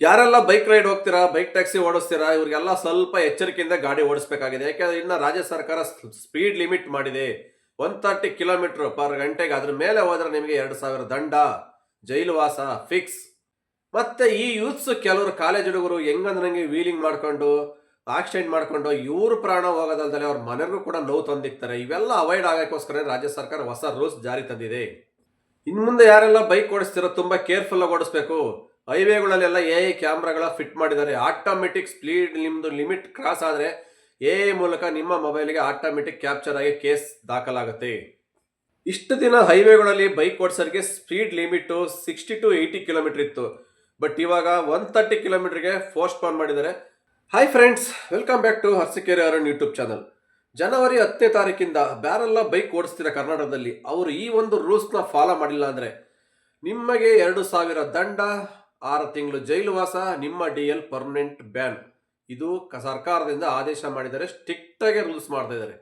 ಯಾರೆಲ್ಲ bike ride ಹೋಗ್ತೀರಾ, bike taxi ಓಡಿಸ್ತೀರಾ, ಇವ್ರಿಗೆಲ್ಲ ಸ್ವಲ್ಪ ಎಚ್ಚರಿಕೆಯಿಂದ ಗಾಡಿ ಓಡಿಸಬೇಕಾಗಿದೆ. ಯಾಕಂದ್ರೆ ಇನ್ನು ರಾಜ್ಯ ಸರ್ಕಾರ ಸ್ಪೀಡ್ ಲಿಮಿಟ್ ಮಾಡಿದೆ. 130 ಕಿಲೋಮೀಟರ್ ಪರ್ ಗಂಟೆಗೆ. ಅದ್ರ ಮೇಲೆ ಹೋದ್ರೆ ನಿಮಗೆ 2,000 ದಂಡ, ಜೈಲುವಾಸ ಫಿಕ್ಸ್. ಮತ್ತೆ ಈ ಯೂತ್ಸ್ ಕೆಲವರು ಕಾಲೇಜ್ ಹುಡುಗರು ಹೆಂಗಂದ್ರಂಗೆ ವೀಲಿಂಗ್ ಮಾಡ್ಕೊಂಡು ಆಕ್ಸಿಡೆಂಟ್ ಮಾಡ್ಕೊಂಡು ಇವ್ರ ಪ್ರಾಣ ಹೋಗೋದಲ್ದಲೆ ಅವ್ರ ಮನೆಗೂ ಕೂಡ ನೋವು ತಂದಿಕ್ತಾರೆ. ಇವೆಲ್ಲ ಅವಾಯ್ಡ್ ಆಗೋಕ್ಕೋಸ್ಕರ ರಾಜ್ಯ ಸರ್ಕಾರ ಹೊಸ ರೂಲ್ಸ್ ಜಾರಿ ತಂದಿದೆ. ಇನ್ನು ಮುಂದೆ ಯಾರೆಲ್ಲ ಬೈಕ್ ಓಡಿಸ್ತಿರೋ ತುಂಬಾ ಕೇರ್ಫುಲ್ ಆಗಿ ಓಡಿಸ್ಬೇಕು. ಹೈವೇಗಳಲ್ಲೆಲ್ಲ ಎ ಕ್ಯಾಮ್ರಾಗಳ ಫಿಟ್ ಮಾಡಿದ್ದಾರೆ. ಆಟೋಮೆಟಿಕ್ ಸ್ಪೀಡ್ ನಿಮ್ದು ಲಿಮಿಟ್ ಕ್ರಾಸ್ ಆದ್ರೆ ಮೂಲಕ ನಿಮ್ಮ ಮೊಬೈಲ್ಗೆ ಆಟೋಮೆಟಿಕ್ ಕ್ಯಾಪ್ಚರ್ ಆಗಿ ಕೇಸ್ ದಾಖಲಾಗುತ್ತೆ. ಇಷ್ಟು ದಿನ ಹೈವೇಗಳಲ್ಲಿ ಬೈಕ್ ಓಡಿಸೋರಿಗೆ ಸ್ಪೀಡ್ ಲಿಮಿಟ್ 60 to 80 ಕಿಲೋಮೀಟರ್ ಇತ್ತು. ಬಟ್ ಇವಾಗ 130 ಕಿಲೋಮೀಟರ್ಗೆ ಪೋಸ್ಟ್ಪೋನ್ ಮಾಡಿದ್ದಾರೆ. Hi friends, welcome back to Harsikere Arun YouTube channel. ಜನವರಿ 10ನೇ ತಾರೀಕಿಂದ ಯಾರೆಲ್ಲ ಬೈಕ್ ಓಡಿಸ್ತೀರ ಕರ್ನಾಟಕದಲ್ಲಿ, ಅವರು ಈ ಒಂದು ರೂಲ್ಸ್ನ ಫಾಲೋ ಮಾಡಿಲ್ಲ ಅಂದರೆ ನಿಮಗೆ 2,000 ದಂಡ, 6 ತಿಂಗಳು ಜೈಲುವಾಸ, ನಿಮ್ಮ DL ಪರ್ಮನೆಂಟ್ ಬ್ಯಾನ್. ಇದು ಸರ್ಕಾರದಿಂದ ಆದೇಶ ಮಾಡಿದ್ದಾರೆ. ಸ್ಟ್ರಿಕ್ಟ್ ಆಗಿ ರೂಲ್ಸ್ ಮಾಡ್ತಾ ಇದ್ದಾರೆ.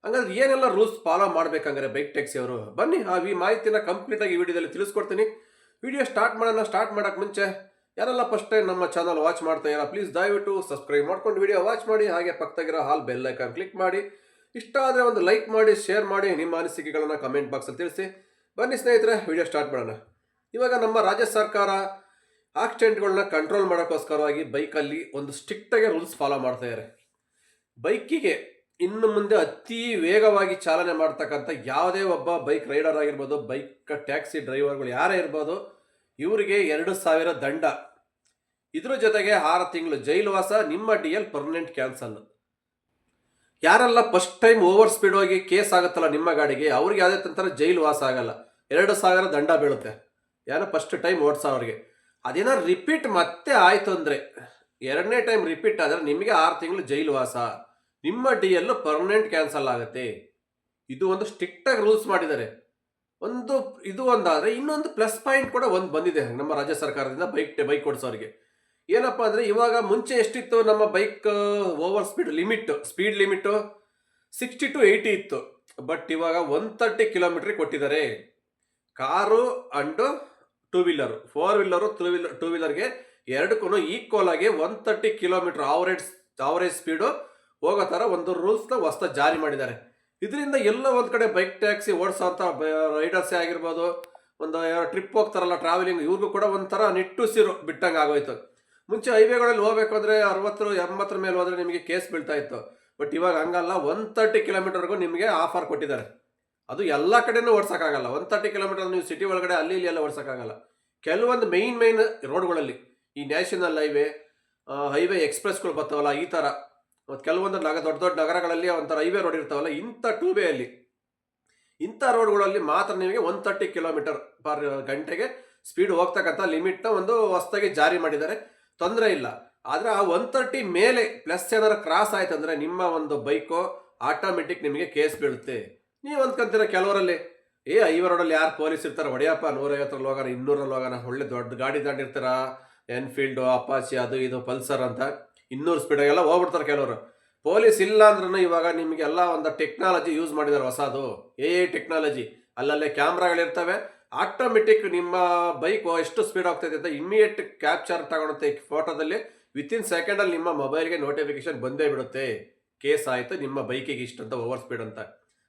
ಹಂಗಾದ್ರೆ ಏನೆಲ್ಲ ರೂಲ್ಸ್ ಫಾಲೋ ಮಾಡ್ಬೇಕಂದ್ರೆ ಬೈಕ್ ಟ್ಯಾಕ್ಸಿ ಅವರು, ಬನ್ನಿ ಈ ಮಾಹಿತಿನ ಕಂಪ್ಲೀಟ್ ಆಗಿ ಈ ವಿಡಿಯೋದಲ್ಲಿ ತಿಳಿಸ್ಕೊಡ್ತೀನಿ. ವಿಡಿಯೋ ಸ್ಟಾರ್ಟ್ ಮಾಡೋಣ. ಸ್ಟಾರ್ಟ್ ಮಾಡೋಕೆ ಮುಂಚೆ ಯಾರೆಲ್ಲ ಫಸ್ಟ್ ಟೈಮ್ ನಮ್ಮ ಚಾನಲ್ ವಾಚ್ ಮಾಡ್ತಾ ಇರೋ ಪ್ಲೀಸ್ ದಯವಿಟ್ಟು ಸಬ್ಸ್ಕ್ರೈಬ್ ಮಾಡ್ಕೊಂಡು ವಿಡಿಯೋ ವಾಚ್ ಮಾಡಿ. ಹಾಗೆ ಪಕ್ಕದಾಗಿರೋ ಹಾಲ್ ಬೆಲ್ ಐಕಾನ್ ಕ್ಲಿಕ್ ಮಾಡಿ. ಇಷ್ಟ ಆದರೆ ಒಂದು ಲೈಕ್ ಮಾಡಿ, ಶೇರ್ ಮಾಡಿ, ನಿಮ್ಮ ಅನಿಸಿಕೆಗಳನ್ನು ಕಮೆಂಟ್ ಬಾಕ್ಸಲ್ಲಿ ತಿಳಿಸಿ. ಬನ್ನಿ ಸ್ನೇಹಿತರೆ, ವಿಡಿಯೋ ಸ್ಟಾರ್ಟ್ ಮಾಡೋಣ. ಇವಾಗ ನಮ್ಮ ರಾಜ್ಯ ಸರ್ಕಾರ ಆಕ್ಸಿಡೆಂಟ್ಗಳನ್ನ ಕಂಟ್ರೋಲ್ ಮಾಡೋಕ್ಕೋಸ್ಕರವಾಗಿ ಬೈಕಲ್ಲಿ ಒಂದು ಸ್ಟ್ರಿಕ್ಟಾಗಿ ರೂಲ್ಸ್ ಫಾಲೋ ಮಾಡ್ತಾ ಇದ್ದಾರೆ. ಬೈಕಿಗೆ ಇನ್ನು ಮುಂದೆ ಅತಿ ವೇಗವಾಗಿ ಚಾಲನೆ ಮಾಡ್ತಕ್ಕಂಥ ಯಾವುದೇ ಒಬ್ಬ ಬೈಕ್ ರೈಡರ್ ಆಗಿರ್ಬೋದು, ಬೈಕ್ ಟ್ಯಾಕ್ಸಿ ಡ್ರೈವರ್ಗಳು ಯಾರೇ ಇರ್ಬೋದು, ಇವರಿಗೆ 2,000 ದಂಡ, ಇದ್ರ ಜೊತೆಗೆ 6 ತಿಂಗಳು ಜೈಲುವಾಸ, ನಿಮ್ಮ DL ಪರ್ಮನೆಂಟ್ ಕ್ಯಾನ್ಸಲ್. ಯಾರೆಲ್ಲ ಫಸ್ಟ್ ಟೈಮ್ ಓವರ್ ಸ್ಪೀಡ್ ಹೋಗಿ ಕೇಸ್ ಆಗುತ್ತಲ್ಲ ನಿಮ್ಮ ಗಾಡಿಗೆ, ಅವ್ರಿಗೆ ಯಾವುದೇ ತಂತರ ಜೈಲುವಾಸ ಆಗಲ್ಲ, 2,000 ದಂಡ ಬೀಳುತ್ತೆ. ಯಾರೋ ಫಸ್ಟ್ ಟೈಮ್ ಓಡಿಸೋರಿಗೆ. ಅದೇನಾದ್ರು ರಿಪೀಟ್ ಮತ್ತೆ ಆಯಿತು ಅಂದರೆ, 2ನೇ ಟೈಮ್ ರಿಪೀಟ್ ಆದರೆ ನಿಮಗೆ 6 ತಿಂಗಳು ಜೈಲುವಾಸ, ನಿಮ್ಮ DL ಪರ್ಮನೆಂಟ್ ಕ್ಯಾನ್ಸಲ್ ಆಗುತ್ತೆ. ಇದು ಒಂದು ಸ್ಟ್ರಿಕ್ಟಾಗಿ ರೂಲ್ಸ್ ಮಾಡಿದ್ದಾರೆ. ಇದು ಒಂದಾದರೆ ಇನ್ನೊಂದು ಪ್ಲಸ್ ಪಾಯಿಂಟ್ ಕೂಡ ಒಂದು ಬಂದಿದೆ ನಮ್ಮ ರಾಜ್ಯ ಸರ್ಕಾರದಿಂದ ಬೈಕ್ ಓಡಿಸೋರಿಗೆ. ಏನಪ್ಪ ಅಂದರೆ, ಇವಾಗ ಮುಂಚೆ ಎಷ್ಟಿತ್ತು ನಮ್ಮ bike over speed limit 60 to 80 ಇತ್ತು. ಬಟ್ ಇವಾಗ 130 ಕಿಲೋಮೀಟ್ರಿಗೆ ಕೊಟ್ಟಿದ್ದಾರೆ. Car and two wheeler, 4 wheeler, two ವೀಲರ್ಗೆ ಎರಡಕ್ಕೂ ಈಕ್ವಲ್ ಆಗಿ 130 ಕಿಲೋಮೀಟರ್ ಆವರೇಜ್ ಸ್ಪೀಡು ಹೋಗೋ ಥರ ಒಂದು ರೂಲ್ಸ್ನ ಹೊಸದಾಗಿ ಜಾರಿ ಮಾಡಿದ್ದಾರೆ. ಇದರಿಂದ ಎಲ್ಲ ಒಂದು ಕಡೆ ಬೈಕ್ ಟ್ಯಾಕ್ಸಿ ಓಡಿಸೋಂಥ ರೈಡರ್ಸೇ ಆಗಿರ್ಬೋದು, ಒಂದು ಟ್ರಿಪ್ ಹೋಗ್ತಾರಲ್ಲ ಟ್ರಾವೆಲಿಂಗ್, ಇವ್ರಿಗೂ ಕೂಡ ಒಂಥರ ನಿಟ್ಟುಸಿರು ಬಿಟ್ಟಂಗೆ ಆಗೋಯ್ತು. ಮುಂಚೆ ಹೈವೇಗಳಲ್ಲಿ ಹೋಗ್ಬೇಕು ಅಂದರೆ 60-80 ಮೇಲೆ ಹೋದರೆ ನಿಮಗೆ ಕೇಸ್ ಬೀಳ್ತಾ ಇತ್ತು. ಬಟ್ ಇವಾಗ ಹಂಗಲ್ಲ, 130 ಕಿಲೋಮೀಟರ್ಗೂ ನಿಮಗೆ ಆಫರ್ ಕೊಟ್ಟಿದ್ದಾರೆ. ಅದು ಎಲ್ಲ ಕಡೆನೂ ಓಡ್ಸೋಕ್ಕಾಗಲ್ಲ. 130 ಕಿಲೋಮೀಟರ್ ನೀವು ಸಿಟಿ ಒಳಗಡೆ ಅಲ್ಲಿ ಇಲ್ಲಿ ಎಲ್ಲ ಓಡ್ಸೋಕ್ಕಾಗಲ್ಲ. ಕೆಲವೊಂದು ಮೈನ್ ರೋಡ್ಗಳಲ್ಲಿ, ಈ ನ್ಯಾಷನಲ್ ಹೈವೇ ಎಕ್ಸ್ಪ್ರೆಸ್ಗಳು ಬರ್ತಾವಲ್ಲ, ಈ ಥರ ಮತ್ತು ಕೆಲವೊಂದು ದೊಡ್ಡ ನಗರಗಳಲ್ಲಿ ಒಂಥರ ಹೈವೇ ರೋಡ್ ಇರ್ತಾವಲ್ಲ, ಇಂಥ ಟೂವೇಯಲ್ಲಿ, ಇಂಥ ರೋಡ್ಗಳಲ್ಲಿ ಮಾತ್ರ ನಿಮಗೆ 130 ಕಿಲೋಮೀಟರ್ ಪರ್ ಗಂಟೆಗೆ ಸ್ಪೀಡ್ ಹೋಗ್ತಕ್ಕಂಥ ಲಿಮಿಟ್ನ ಒಂದು ಹೊಸದಾಗಿ ಜಾರಿ ಮಾಡಿದ್ದಾರೆ. ತೊಂದರೆ ಇಲ್ಲ. ಆದರೆ ಆ 130 ಮೇಲೆ ಪ್ಲಸ್ ಏನಾರು ಕ್ರಾಸ್ ಆಯ್ತು ಅಂದರೆ ನಿಮ್ಮ ಒಂದು ಬೈಕು ಆಟೋಮೆಟಿಕ್ ನಿಮಗೆ ಕೇಸ್ ಬೀಳುತ್ತೆ. ನೀವು ಅಂದ್ಕೊಂತೀರ ಕೆಲವರಲ್ಲಿ, ಹೈವೇ ರೋಡಲ್ಲಿ ಯಾರು ಪೊಲೀಸ್ ಇರ್ತಾರೆ, ಹೊಡೆಯಪ್ಪ 150ರಲ್ಲಿ ಹೋಗೋಣ, 200ರಲ್ಲಿ ಹೋಗೋಣ, ಒಳ್ಳೆ ದೊಡ್ಡ ಗಾಡಿ ದಾಟಿರ್ತಾರ, ಎನ್ಫೀಲ್ಡು, ಅಪಾಚಿ, ಅದು ಇದು ಪಲ್ಸರ್ ಅಂತ 200 ಸ್ಪೀಡಾಗೆಲ್ಲ ಹೋಗ್ಬಿಡ್ತಾರೆ ಕೆಲವರು. ಪೊಲೀಸ್ ಇಲ್ಲ ಅಂದ್ರೂ ಇವಾಗ ನಿಮಗೆಲ್ಲ ಒಂದು ಟೆಕ್ನಾಲಜಿ ಯೂಸ್ ಮಾಡಿದ್ದಾರೆ ಹೊಸದು, ಟೆಕ್ನಾಲಜಿ. ಅಲ್ಲಲ್ಲೇ ಕ್ಯಾಮ್ರಾಗಳಿರ್ತವೆ. ಆಟೋಮೆಟಿಕ್ ನಿಮ್ಮ ಬೈಕ್ ಎಷ್ಟು ಸ್ಪೀಡ್ ಹೋಗ್ತೈತೆ ಅಂತ ಇಮ್ಮಿಡಿಯೇಟ್ ಕ್ಯಾಪ್ಚರ್ ತಗೊಳುತ್ತೆ ಫೋಟೋದಲ್ಲಿ. ವಿತಿನ್ ಸೆಕೆಂಡಲ್ಲಿ ನಿಮ್ಮ ಮೊಬೈಲ್ಗೆ ನೋಟಿಫಿಕೇಶನ್ ಬಂದೇ ಬಿಡುತ್ತೆ, ಕೇಸ್ ಆಯಿತು ನಿಮ್ಮ ಬೈಕಿಗೆ ಇಷ್ಟಂತ ಓವರ್ ಸ್ಪೀಡ್ ಅಂತ.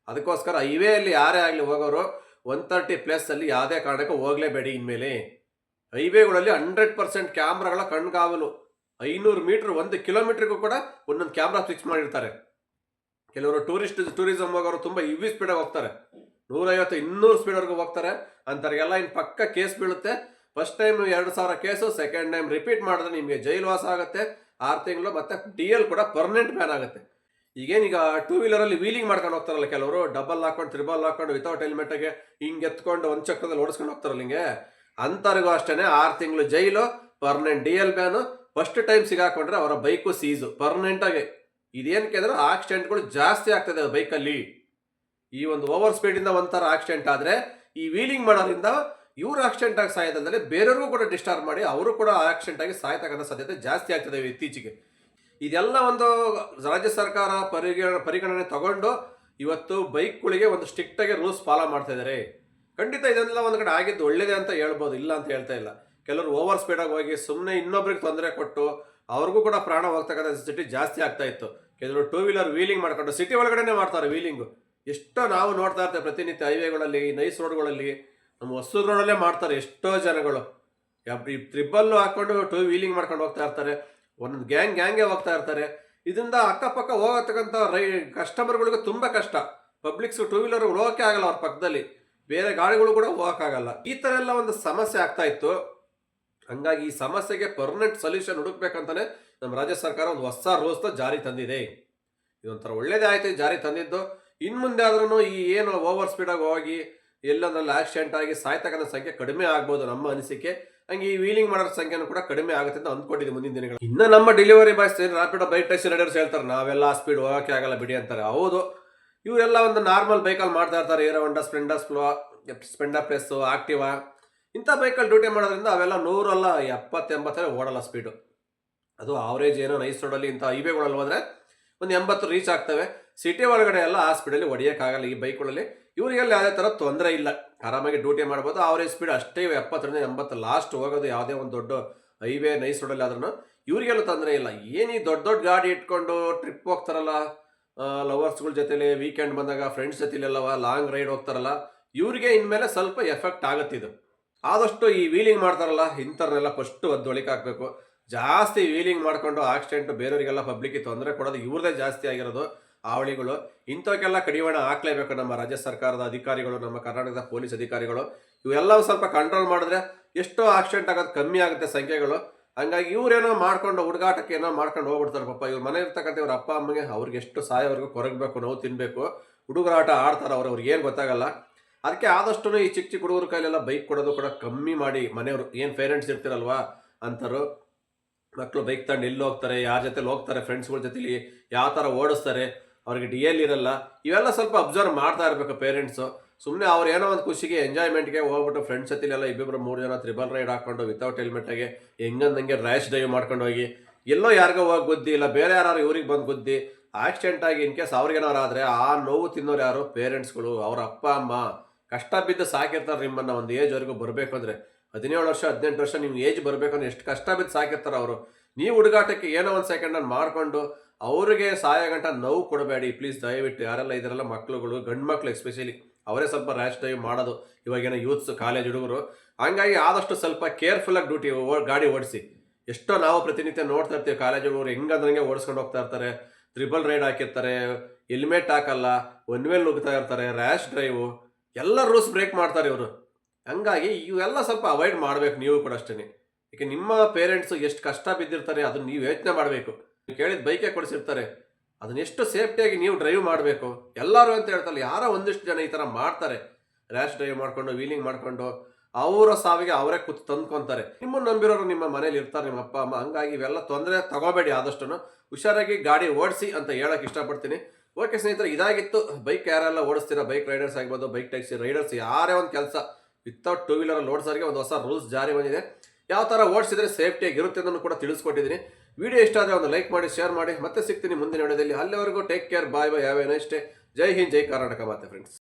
ಅದಕ್ಕೋಸ್ಕರ ಹೈವೇಯಲ್ಲಿ ಯಾರೇ ಆಗಲಿ ಹೋಗೋರು 130 ಪ್ಲಸ್ಸಲ್ಲಿ ಯಾವುದೇ ಕಾರಣಕ್ಕೂ ಹೋಗಲೇಬೇಡಿ. ಇನ್ಮೇಲೆ ಹೈವೇಗಳಲ್ಲಿ 100% ಕ್ಯಾಮ್ರಾಗಳ ಕಣ್ಗಾವಲು. 500 ಮೀಟ್ರ್, 1 ಕಿಲೋಮೀಟ್ರಿಗೂ ಕೂಡ ಒಂದೊಂದು ಕ್ಯಾಮ್ರಾ ಫಿಕ್ಸ್ ಮಾಡಿರ್ತಾರೆ. ಕೆಲವರು ಟೂರಿಸಮ್ ಹೋಗೋರು ತುಂಬ ಇವಿ ಸ್ಪೀಡಾಗಿ ಹೋಗ್ತಾರೆ, 150-200 ಸ್ಪೀಡ್ವರೆಗೂ ಹೋಗ್ತಾರೆ. ಅಂಥವ್ರಿಗೆಲ್ಲ ಇನ್ನು ಪಕ್ಕ ಕೇಸ್ ಬೀಳುತ್ತೆ. First time 2,000 case, second time repeat ಮಾಡಿದ್ರೆ ನಿಮಗೆ ಜೈಲುವಾಸ ಆಗುತ್ತೆ, 6 ತಿಂಗಳು, ಮತ್ತು DL ಕೂಡ ಪರ್ಮನೆಂಟ್ ಬ್ಯಾನ್ ಆಗುತ್ತೆ. ಈಗ ಟೂ ವೀಲರಲ್ಲಿ ವೀಲಿಂಗ್ ಮಾಡ್ಕೊಂಡು ಹೋಗ್ತಾರಲ್ಲ ಕೆಲವರು, ಡಬಲ್ ಹಾಕೊಂಡು, ತ್ರಿಬಲ್ ಹಾಕೊಂಡು, ವಿತೌಟ್ ಹೆಲ್ಮೆಟ್ಗೆ ಹಿಂಗೆ ಎತ್ಕೊಂಡು ಒಂದು ಚಕ್ರದಲ್ಲಿ ಓಡಿಸ್ಕೊಂಡು ಹೋಗ್ತಾರಲ್ಲ ಹಿಂಗೆ, ಅಂಥವ್ರಿಗೂ ಅಷ್ಟೇ 6 ತಿಂಗಳು ಜೈಲು, permanent DL ban. First time ಸಿಗಾಕೊಂಡ್ರೆ ಅವರ ಬೈಕು ಸೀಸು ಪರ್ಮನೆಂಟಾಗಿ. ಇದೇನಕ್ಕೆ ಅಂದರೆ ಆಕ್ಸಿಡೆಂಟ್ಗಳು ಜಾಸ್ತಿ ಆಗ್ತದೆ ಬೈಕಲ್ಲಿ. ಈ ಒಂದು ಓವರ್ ಸ್ಪೀಡಿಂದ ಒಂಥರ ಆಕ್ಸಿಡೆಂಟ್ ಆದರೆ, ಈ ವೀಲಿಂಗ್ ಮಾಡೋದ್ರಿಂದ ಇವ್ರು ಆಕ್ಸಿಡೆಂಟ್ ಆಗಿ ಸಾಯೋದಂದರೆ ಬೇರೆಯವ್ರಿಗೂ ಕೂಡ ಡಿಸ್ಟರ್ಬ್ ಮಾಡಿ ಅವರು ಕೂಡ ಆಕ್ಸಿಡೆಂಟ್ ಆಗಿ ಸಾಯ್ತಕ್ಕಂಥ ಸಾಧ್ಯತೆ ಜಾಸ್ತಿ ಆಗ್ತದೆ ಇತ್ತೀಚೆಗೆ. ಇದೆಲ್ಲ ಒಂದು ರಾಜ್ಯ ಸರ್ಕಾರ ಪರಿಗಣನೆ ತಗೊಂಡು ಇವತ್ತು ಬೈಕ್ಗಳಿಗೆ ಒಂದು ಸ್ಟ್ರಿಕ್ಟಾಗಿ ರೂಲ್ಸ್ ಫಾಲೋ ಮಾಡ್ತಾ ಇದ್ದಾರೆ. ಖಂಡಿತ ಇದೆಲ್ಲ ಒಂದು ಕಡೆ ಆಗಿದ್ದು ಒಳ್ಳೇದೇ ಅಂತ ಹೇಳ್ಬೋದು, ಇಲ್ಲ ಅಂತ ಹೇಳ್ತಾ ಇಲ್ಲ. ಕೆಲವರು ಓವರ್ ಸ್ಪೀಡಾಗಿ ಹೋಗಿ ಸುಮ್ಮನೆ ಇನ್ನೊಬ್ರಿಗೆ ತೊಂದರೆ ಕೊಟ್ಟು ಅವ್ರಿಗೂ ಕೂಡ ಪ್ರಾಣ ಹೋಗ್ತಕ್ಕಂಥ ಸಿಟಿ ಜಾಸ್ತಿ ಆಗ್ತಾ ಇತ್ತು. ಕೆಲವರು ಟೂ ವೀಲರ್ ವೀಲಿಂಗ್ ಮಾಡ್ಕೊಂಡು ಸಿಟಿ ಒಳಗಡೆನೆ ಮಾಡ್ತಾರೆ ವೀಲಿಂಗು. ಎಷ್ಟೋ ನಾವು ನೋಡ್ತಾ ಇರ್ತೇವೆ ಪ್ರತಿನಿತ್ಯ ಹೈವೇಗಳಲ್ಲಿ, ನೈಸ್ ರೋಡ್ಗಳಲ್ಲಿ, ನಮ್ಮ ಹೊಸೂರು ರೋಡಲ್ಲೇ ಮಾಡ್ತಾರೆ ಎಷ್ಟೋ ಜನಗಳು. ತ್ರಿಬಲ್ಲು ಹಾಕೊಂಡು ಟೂ ವೀಲಿಂಗ್ ಮಾಡ್ಕೊಂಡು ಹೋಗ್ತಾ ಇರ್ತಾರೆ. ಒಂದೊಂದು ಗ್ಯಾಂಗೇ ಹೋಗ್ತಾ ಇರ್ತಾರೆ. ಇದರಿಂದ ಅಕ್ಕಪಕ್ಕ ಹೋಗತಕ್ಕಂಥ ಕಸ್ಟಮರ್ಗಳಿಗೂ ತುಂಬ ಕಷ್ಟ. ಪಬ್ಲಿಕ್ಸ್ ಟೂ ವೀಲರ್ ಹೋಗೋಕೆ ಆಗಲ್ಲ ಅವ್ರ ಪಕ್ಕದಲ್ಲಿ, ಬೇರೆ ಗಾಡಿಗಳು ಕೂಡ ಹೋಗೋಕ್ಕಾಗಲ್ಲ. ಈ ಥರ ಎಲ್ಲ ಒಂದು ಸಮಸ್ಯೆ ಆಗ್ತಾ ಇತ್ತು. ಹಂಗಾಗಿ ಈ ಸಮಸ್ಯೆಗೆ ಪರ್ಮನೆಂಟ್ ಸೊಲ್ಯೂಷನ್ ಹುಡುಕ್ಬೇಕಂತಾನೆ ನಮ್ಮ ರಾಜ್ಯ ಸರ್ಕಾರ ಒಂದು ಹೊಸ ರೂಲ್ಸ್ನ ಜಾರಿ ತಂದಿದೆ. ಇದೊಂಥರ ಒಳ್ಳೇದೇ ಆಯ್ತು ಈ ಜಾರಿ ತಂದಿದ್ದು. ಇನ್ನು ಮುಂದೆ ಆದ್ರೂ ಈ ಏನು ಓವರ್ ಸ್ಪೀಡಾಗಿ ಹೋಗಿ ಎಲ್ಲೊಂದ್ರಲ್ಲಿ ಆಕ್ಸಿಡೆಂಟ್ ಆಗಿ ಸಾಯ್ತಕ್ಕಂಥ ಸಂಖ್ಯೆ ಕಡಿಮೆ ಆಗ್ಬೋದು ನಮ್ಮ ಅನಿಸಿಕೆ. ಹಂಗೆ ಈ ವೀಲಿಂಗ್ ಮಾಡೋ ಸಂಖ್ಯೆನೂ ಕೂಡ ಕಡಿಮೆ ಆಗುತ್ತೆ ಅಂತ ಅಂದ್ಕೊಂಡಿದ್ದೀವಿ ಮುಂದಿನ ದಿನಗಳು. ಇನ್ನು ನಮ್ಮ delivery boys Rapido bike taxi Riders ಹೇಳ್ತಾರೆ ನಾವೆಲ್ಲ ಸ್ಪೀಡ್ ಹೋಗೋಕೆ ಆಗಲ್ಲ ಬಿಡಿ ಅಂತಾರೆ. ಹೌದು, ಇವರೆಲ್ಲ ಒಂದು ನಾರ್ಮಲ್ ಬೈಕಲ್ಲಿ ಮಾಡ್ತಾ ಇರ್ತಾರೆ. Hero Honda, Splendor plus, Activa ಇಂಥ ಬೈಕಲ್ಲಿ ಡ್ಯೂಟಿ ಮಾಡೋದ್ರಿಂದ ಅವೆಲ್ಲ 100 ಅಲ್ಲ 70-80 ಓಡಲ್ಲ ಸ್ಪೀಡು. ಅದು ಆವರೇಜ್ ಏನೋ ನೈಸ್ ರೋಡಲ್ಲಿ ಇಂಥ ಹೈವೇಗಳಲ್ಲಿ ಹೋದರೆ ಒಂದು 80 ರೀಚ್ ಆಗ್ತವೆ. ಸಿಟಿ ಒಳಗಡೆ ಎಲ್ಲ ಆ ಸ್ಪೀಡಲ್ಲಿ ಹೊಡಿಯೋಕ್ಕಾಗಲ್ಲ ಈ ಬೈಕ್ಗಳಲ್ಲಿ. ಇವರಿಗೆಲ್ಲ ಯಾವುದೇ ಥರ ತೊಂದರೆ ಇಲ್ಲ, ಆರಾಮಾಗಿ ಡ್ಯೂಟಿ ಮಾಡ್ಬೋದು. ಆವರೇಜ್ ಸ್ಪೀಡ್ ಅಷ್ಟೇ 70-80 ಲಾಸ್ಟ್ ಹೋಗೋದು ಯಾವುದೇ ಒಂದು ದೊಡ್ಡ ಹೈವೇ ನೈಸ್ ರೋಡಲ್ಲಿ ಆದ್ರೂ ಇವರಿಗೆಲ್ಲ ತೊಂದರೆ ಇಲ್ಲ. ಏನು ಈ ದೊಡ್ಡ ಗಾಡಿ ಇಟ್ಕೊಂಡು ಟ್ರಿಪ್ ಹೋಗ್ತಾರಲ್ಲ ಲವರ್ಸ್ಗಳ ಜೊತೆಲಿ, ವೀಕೆಂಡ್ ಬಂದಾಗ ಫ್ರೆಂಡ್ಸ್ ಜೊತೆಲೆಲ್ಲವ ಲಾಂಗ್ ರೈಡ್ ಹೋಗ್ತಾರಲ್ಲ, ಇವ್ರಿಗೆ ಇನ್ಮೇಲೆ ಸ್ವಲ್ಪ ಎಫೆಕ್ಟ್ ಆಗುತ್ತಿದ್ದು. ಆದಷ್ಟು ಈ ವೀಲಿಂಗ್ ಮಾಡ್ತಾರಲ್ಲ ಇಂಥವ್ರನ್ನೆಲ್ಲ ಫಸ್ಟು ಒದ್ದೊಳಿಕೆ ಹಾಕಬೇಕು. ಜಾಸ್ತಿ ವೀಲಿಂಗ್ ಮಾಡ್ಕೊಂಡು ಆಕ್ಸಿಡೆಂಟ್ ಬೇರೆಯವರಿಗೆಲ್ಲ ಪಬ್ಲಿಕ್ಗೆ ತೊಂದರೆ ಕೊಡೋದು ಇವ್ರದೇ ಜಾಸ್ತಿ ಆಗಿರೋದು ಅವಳಿಗಳು. ಇಂಥವಕ್ಕೆಲ್ಲ ಕಡಿವಾಣ ಹಾಕ್ಲೇಬೇಕು ನಮ್ಮ ರಾಜ್ಯ ಸರ್ಕಾರದ ಅಧಿಕಾರಿಗಳು, ನಮ್ಮ ಕರ್ನಾಟಕದ ಪೊಲೀಸ್ ಅಧಿಕಾರಿಗಳು. ಇವೆಲ್ಲ ಸ್ವಲ್ಪ ಕಂಟ್ರೋಲ್ ಮಾಡಿದ್ರೆ ಎಷ್ಟೋ ಆಕ್ಸಿಡೆಂಟ್ ಆಗೋದು ಕಮ್ಮಿ ಆಗುತ್ತೆ ಸಂಖ್ಯೆಗಳು. ಹಂಗಾಗಿ ಇವ್ರೇನೋ ಮಾಡ್ಕೊಂಡು ಹುಡುಗಾಟಕ್ಕೆ ಏನೋ ಮಾಡ್ಕೊಂಡು ಹೋಗ್ಬಿಡ್ತಾರೆ. ಪಾಪ ಇವ್ರ ಮನೆ ಇರ್ತಕ್ಕಂಥ ಇವ್ರ ಅಪ್ಪ ಅಮ್ಮಗೆ ಅವ್ರಿಗೆ ಎಷ್ಟು ಸಾಯೋವರೆಗೂ ಕೊರಗಬೇಕು, ನೋವು ತಿನ್ನಬೇಕು, ಹುಡುಗರಾಟ ಆಡ್ತಾರೆ ಅವ್ರಿಗೆ ಏನು ಗೊತ್ತಾಗಲ್ಲ. ಅದಕ್ಕೆ ಆದಷ್ಟು ಈ ಚಿಕ್ಕ ಹುಡುಗರ ಕೈಲೆಲ್ಲ ಬೈಕ್ ಕೊಡೋದು ಕೂಡ ಕಮ್ಮಿ ಮಾಡಿ. ಮನೆಯವರು ಏನು ಪೇರೆಂಟ್ಸ್ ಇರ್ತಿರಲ್ವಾ ಅಂಥವ್ರು ಮಕ್ಕಳು ಬೈಕ್ ತಗೊಂಡು ಎಲ್ಲಿ ಹೋಗ್ತಾರೆ, ಯಾರ ಜೊತೆಲಿ ಹೋಗ್ತಾರೆ, ಫ್ರೆಂಡ್ಸ್ಗಳ ಜೊತೆಲಿ ಯಾವ ಥರ ಓಡಿಸ್ತಾರೆ, ಅವ್ರಿಗೆ ಡಿ.ಎಲ್ ಇರಲ್ಲ, ಇವೆಲ್ಲ ಸ್ವಲ್ಪ ಅಬ್ಸರ್ವ್ ಮಾಡ್ತಾ ಇರಬೇಕು ಪೇರೆಂಟ್ಸು. ಸುಮ್ಮನೆ ಅವ್ರು ಏನೋ ಒಂದು ಖುಷಿಗೆ ಎಂಜಾಯ್ಮೆಂಟ್ಗೆ ಹೋಗ್ಬಿಟ್ಟು ಫ್ರೆಂಡ್ಸ್ ಜೊತೆಲೆಲ್ಲ 2-3 ಜನ ತ್ರಿಬಲ್ ರೈಡ್ ಹಾಕ್ಕೊಂಡು ವಿತೌಟ್ ಹೆಲ್ಮೆಟಾಗಿ ಹೆಂಗಂದಂಗೆ ರ್ಯಾಶ್ ಡ್ರೈವ್ ಮಾಡ್ಕೊಂಡು ಹೋಗಿ ಎಲ್ಲೋ ಯಾರಿಗೋ ಹೋಗಿ ಗುದ್ದಿ, ಇಲ್ಲ ಬೇರೆ ಯಾರು ಇವ್ರಿಗೆ ಬಂದು ಗುದ್ದಿ ಆಕ್ಸಿಡೆಂಟ್ ಆಗಿ ಇನ್ ಕೇಸ್ ಅವ್ರಿಗೇನಾರು ಆದರೆ ಆ ನೋವು ತಿನ್ನೋರು ಯಾರು? ಪೇರೆಂಟ್ಸ್ಗಳು, ಅವ್ರ ಅಪ್ಪ ಅಮ್ಮ ಕಷ್ಟ ಬಿದ್ದು ಸಾಕಿರ್ತಾರೆ ನಿಮ್ಮನ್ನು. ಒಂದು ಏಜ್ವರೆಗೂ ಬರಬೇಕು ಅಂದರೆ 17 ವರ್ಷ 18 ವರ್ಷ ನಿಮ್ಮ ಏಜ್ ಬರಬೇಕಂದ್ರೆ ಎಷ್ಟು ಕಷ್ಟ ಬಿದ್ದು ಸಾಕಿರ್ತಾರೆ ಅವರು. ನೀವು ಹುಡುಗಾಟಕ್ಕೆ ಏನೋ ಒಂದು ಸೆಕೆಂಡಲ್ಲಿ ಮಾಡಿಕೊಂಡು ಅವ್ರಿಗೆ ಸಾಯ ಗಂಟ ನೋವು ಕೊಡಬೇಡಿ ಪ್ಲೀಸ್, ದಯವಿಟ್ಟು. ಯಾರೆಲ್ಲ ಇದರೆಲ್ಲ ಮಕ್ಳುಗಳು, ಗಂಡು ಮಕ್ಳು ಎಸ್ಪೆಷಲಿ ಅವರೇ ಸ್ವಲ್ಪ ರ್ಯಾಶ್ ಡ್ರೈವ್ ಮಾಡೋದು ಇವಾಗೇನೋ ಯೂತ್ಸ್, ಕಾಲೇಜ್ ಹುಡುಗರು. ಹಂಗಾಗಿ ಆದಷ್ಟು ಸ್ವಲ್ಪ ಕೇರ್ಫುಲ್ಲಾಗಿ ಗಾಡಿ ಓಡಿಸಿ. ಎಷ್ಟೋ ನಾವು ಪ್ರತಿನಿತ್ಯ ನೋಡ್ತಾ ಇರ್ತೀವಿ ಕಾಲೇಜ್ ಹುಡುಗರು ಹೆಂಗಂದ್ರಂಗೆ ಓಡಿಸ್ಕೊಂಡು ಹೋಗ್ತಾ ಇರ್ತಾರೆ, ತ್ರಿಬಲ್ ರೈಡ್ ಹಾಕಿರ್ತಾರೆ, ಹೆಲ್ಮೆಟ್ ಹಾಕಲ್ಲ, ಒನ್ ವೇಲ್ ನುಗ್ತಾ ಇರ್ತಾರೆ, ರ್ಯಾಶ್ ಡ್ರೈವು, ಎಲ್ಲ ರೂಲ್ಸ್ ಬ್ರೇಕ್ ಮಾಡ್ತಾರೆ ಇವರು. ಹಂಗಾಗಿ ಇವೆಲ್ಲ ಸ್ವಲ್ಪ ಅವಾಯ್ಡ್ ಮಾಡಬೇಕು ನೀವು ಕೂಡ ಅಷ್ಟೇ. ಯಾಕೆ ನಿಮ್ಮ ಪೇರೆಂಟ್ಸು ಎಷ್ಟು ಕಷ್ಟ ಬಿದ್ದಿರ್ತಾರೆ ಅದನ್ನು ನೀವು ಯೋಚನೆ ಮಾಡಬೇಕು. ನೀವು ಕೇಳಿದ ಬೈಕೇ ಕೊಡಿಸಿರ್ತಾರೆ, ಅದನ್ನ ಎಷ್ಟು ಸೇಫ್ಟಿಯಾಗಿ ನೀವು ಡ್ರೈವ್ ಮಾಡಬೇಕು. ಎಲ್ಲರೂ ಅಂತ ಹೇಳ್ತಾರೆ, ಯಾರೋ ಒಂದಿಷ್ಟು ಜನ ಈ ಥರ ಮಾಡ್ತಾರೆ, ರ್ಯಾಶ್ ಡ್ರೈವ್ ಮಾಡ್ಕೊಂಡು ವೀಲಿಂಗ್ ಮಾಡ್ಕೊಂಡು ಅವರ ಸಾವಿಗೆ ಅವರೇ ಕೂತು ತಂದ್ಕೊತಾರೆ. ನಿಮ್ಮನ್ನು ನಂಬಿರೋರು ನಿಮ್ಮ ಮನೇಲಿ ಇರ್ತಾರೆ, ನಿಮ್ಮ ಅಪ್ಪ ಅಮ್ಮ. ಹಂಗಾಗಿ ಇವೆಲ್ಲ ತೊಂದರೆ ತಗೋಬೇಡಿ, ಆದಷ್ಟು ಹುಷಾರಾಗಿ ಗಾಡಿ ಓಡಿಸಿ ಅಂತ ಹೇಳಕ್ಕೆ ಇಷ್ಟಪಡ್ತೀನಿ. ಓಕೆ ಸ್ನೇಹಿತರೆ, ಇದಾಗಿತ್ತು. ಬೈಕ್ ಯಾರೆಲ್ಲ ಓಡಿಸ್ತೀರಾ, ಬೈಕ್ ರೈಡರ್ಸ್ ಆಗ್ಬೋದು, ಬೈಕ್ ಟ್ಯಾಕ್ಸಿ ರೈಡರ್ಸ್, ಯಾರೇ ಒಂದು ಕೆಲಸ ವಿತೌಟ್ ಟೂ ವೀಲರಲ್ಲಿ ಓಡಿಸೋರಿಗೆ ಒಂದು ಹೊಸ ರೂಲ್ಸ್ ಜಾರಿ ಬಂದಿದೆ. ಯಾವ ಥರ ಓಡಿಸಿದ್ರೆ ಸೇಫ್ಟಿಯಾಗಿ ಇರುತ್ತೆ ಅನ್ನೋದು ಕೂಡ ತಿಳಿಸ್ಕೊಟ್ಟಿದ್ದೀನಿ. ವಿಡಿಯೋ ಇಷ್ಟ ಆದರೆ ಒಂದು ಲೈಕ್ ಮಾಡಿ, ಶೇರ್ ಮಾಡಿ. ಮತ್ತೆ ಸಿಗ್ತೀನಿ ಮುಂದಿನ ವಿಡಿಯೋದಲ್ಲಿ. ಅಲ್ಲಿವರೆಗೂ take care, bye bye, have a nice day. ಜೈ ಹಿಂದ್, ಜೈ ಕರ್ನಾಟಕ ಮಾತೆ ಫ್ರೆಂಡ್ಸ್.